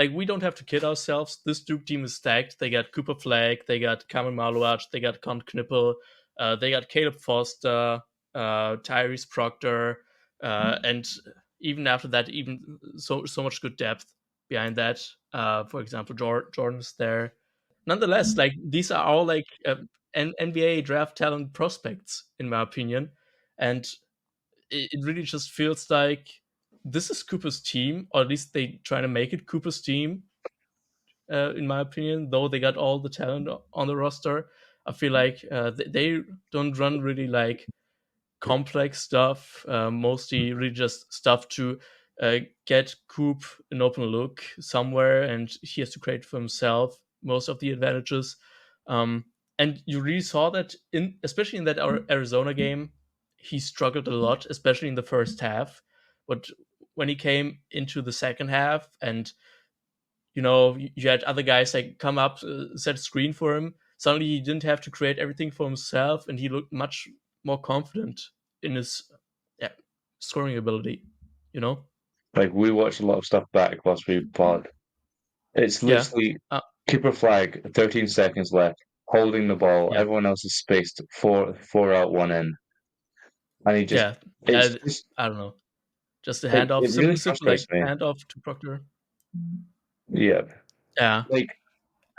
like we don't have to kid ourselves. This Duke team is stacked. They got Cooper Flagg, they got Khaman Maluach, they got Con Knippel, they got Caleb Foster, Tyrese Proctor, and even after that, even so much good depth behind that. For example, Jordan's there. Nonetheless, like these are all like NBA draft talent prospects, in my opinion, and it really just feels like this is Cooper's team, or at least they try to make it Cooper's team. In my opinion, though they got all the talent on the roster, I feel like they don't run really like complex stuff. Mostly really just stuff to get Coop an open look somewhere, and he has to create for himself most of the advantages. And you really saw that especially in that Arizona game, he struggled a lot, especially in the first half. But when he came into the second half, and you had other guys like come up, set a screen for him. Suddenly, he didn't have to create everything for himself, and he looked much more confident in his yeah, scoring ability. You know? Like we watched a lot of stuff back whilst we pod. It's Yeah. literally Uh, keeper flag, 13 seconds left, holding the ball. yeah. Everyone else is spaced four out, one in, and he just Yeah. it's just I don't know. Just a it, handoff, it really simple like frustrates me. handoff to Proctor. Yeah, Yeah, like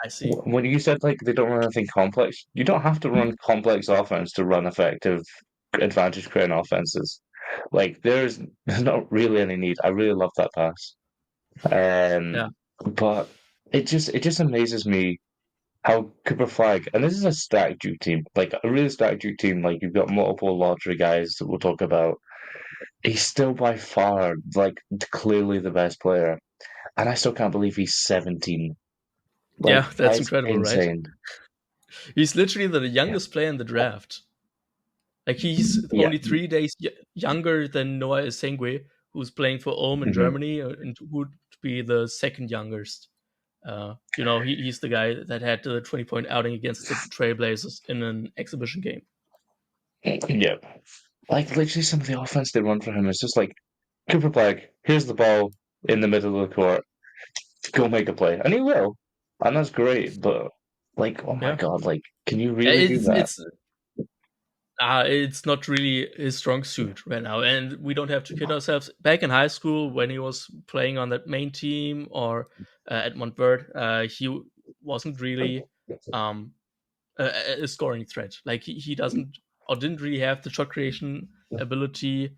I see. when you said like they don't run anything complex, you don't have to run complex offense to run effective advantage creating offenses. Like there's not really any need. I really love that pass. Yeah. But it just amazes me how Cooper Flag, and this is a stacked Duke team, like a really stacked Duke team, like you've got multiple lottery guys that we'll talk about. He's still by far like clearly the best player, and I still can't believe he's 17. Like Yeah, that's that's incredible, right? insane. He's literally the Yeah, youngest player in the draft. Like he's yeah, only 3 days younger than Noah Esengwe, who's playing for Ulm in hmm Germany, and would be the second youngest. He's the guy that had the 20-point outing against the Trailblazers in an exhibition game. yeah. Like literally, some of the offense they run for him is just like Cooper Flag. Here's the ball in the middle of the court. Go make a play, and he will, and that's great. But like, oh my Yeah, god, like, can you yeah, really do that? it's not really his strong suit right now, and we don't have to kid ourselves. Back in high school, when he was playing on that main team or at Montverde, he wasn't really um, a scoring threat. Like he doesn't or didn't really have the shot creation ability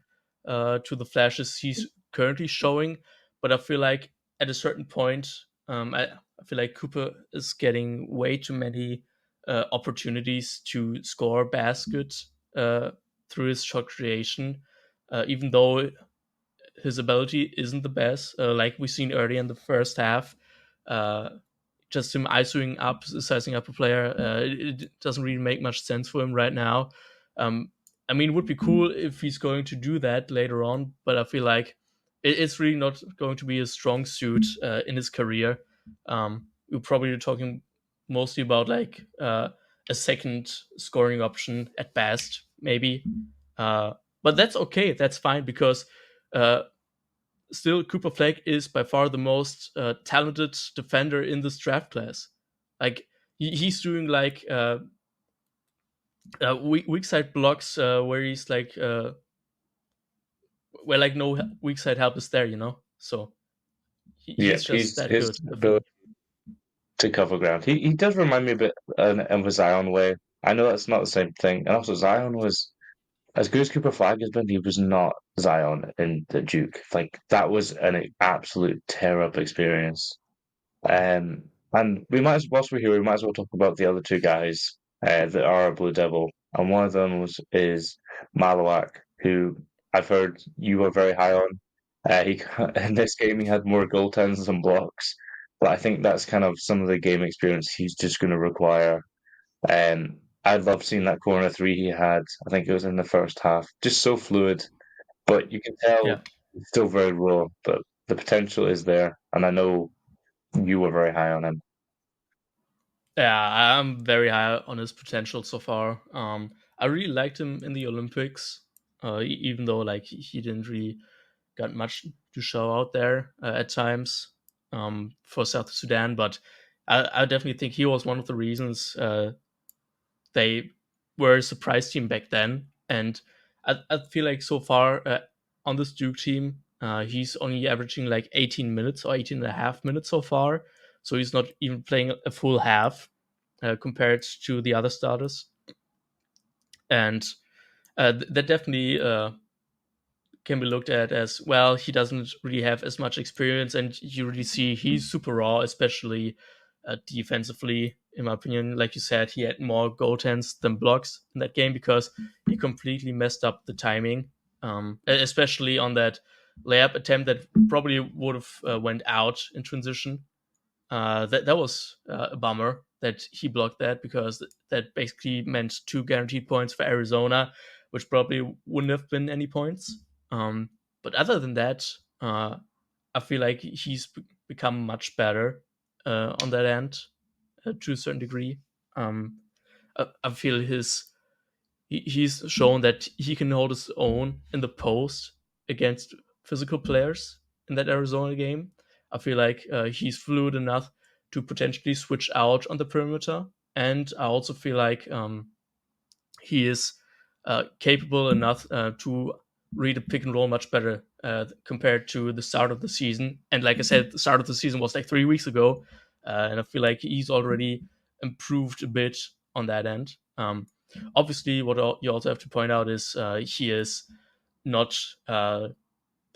to the flashes he's currently showing. But I feel like at a certain point, I feel like Cooper is getting way too many opportunities to score baskets through his shot creation, even though his ability isn't the best. Like we seen early in the first half, uh, just him isoing up, sizing up a player. It doesn't really make much sense for him right now. Um, I mean, it would be cool if he's going to do that later on, but I feel like it's really not going to be a strong suit in his career. We're probably talking mostly about like a second scoring option at best, maybe. Uh, but that's okay. That's fine because uh, still Cooper Flagg is by far the most talented defender in this draft class. Like he's doing like weak side blocks where he's like where like no weak side help is there, you know. So Yeah, he's just he's that his good. I feel ability like. to cover ground. He does remind me a bit of a Zion way. I know that's not the same thing, and also Zion was as good as Cooper Flag has been. He was not Zion in the Duke. Like that was an absolute tear up experience. And we might, whilst we're here, we might as well talk about the other two guys that are a Blue Devil, and one of them is Maluach, who I've heard you were very high on. He in this game he had more goaltends than blocks, but I think that's kind of some of the game experience he's just going to require. I love seeing that corner three he had. I think it was in the first half, just so fluid, but you can tell Yeah, it's still very raw. But the potential is there, and I know you were very high on him. yeah, I'm very high on his potential so far. I really liked him in the Olympics, even though like he didn't really got much to show out there at times. for South Sudan, but I definitely think he was one of the reasons they were a surprise team back then. And I feel like so far on this Duke team, he's only averaging like 18 minutes or 18 and a half minutes so far. So he's not even playing a full half compared to the other starters. And that definitely can be looked at as, well, he doesn't really have as much experience, and you really see he's super raw, especially defensively. In my opinion, like you said, he had more goaltends than blocks in that game because he completely messed up the timing, especially on that layup attempt that probably would have went out in transition. That was a bummer that he blocked that, because that basically meant 2 guaranteed points for Arizona, which probably wouldn't have been any points. But other than that, I feel like he's become much better on that end to a certain degree. I feel he's shown that he can hold his own in the post against physical players in that Arizona game. I feel like he's fluid enough to potentially switch out on the perimeter, and I also feel like he is capable enough to read a pick and roll much better compared to the start of the season. And like I said, the start of the season was like 3 weeks ago, and I feel like he's already improved a bit on that end. Obviously, what you also have to point out is he is not the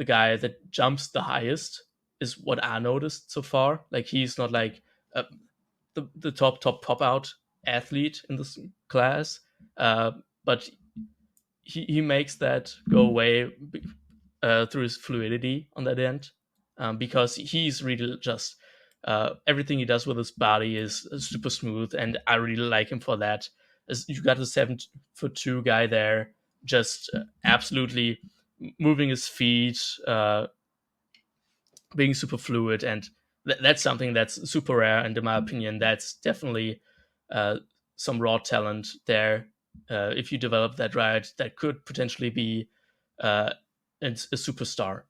guy that jumps the highest, is what I noticed so far. Like, he's not like uh, the top pop out athlete in this class, uh, but he makes that go away through his fluidity on that end, because he's really just everything he does with his body is super smooth, and I really like him for that. As you got the 7'2" guy there, just absolutely moving his feet, being super fluid, and that's something that's super rare. And in my opinion, that's definitely uh, some raw talent there. If you develop that right, that could potentially be a superstar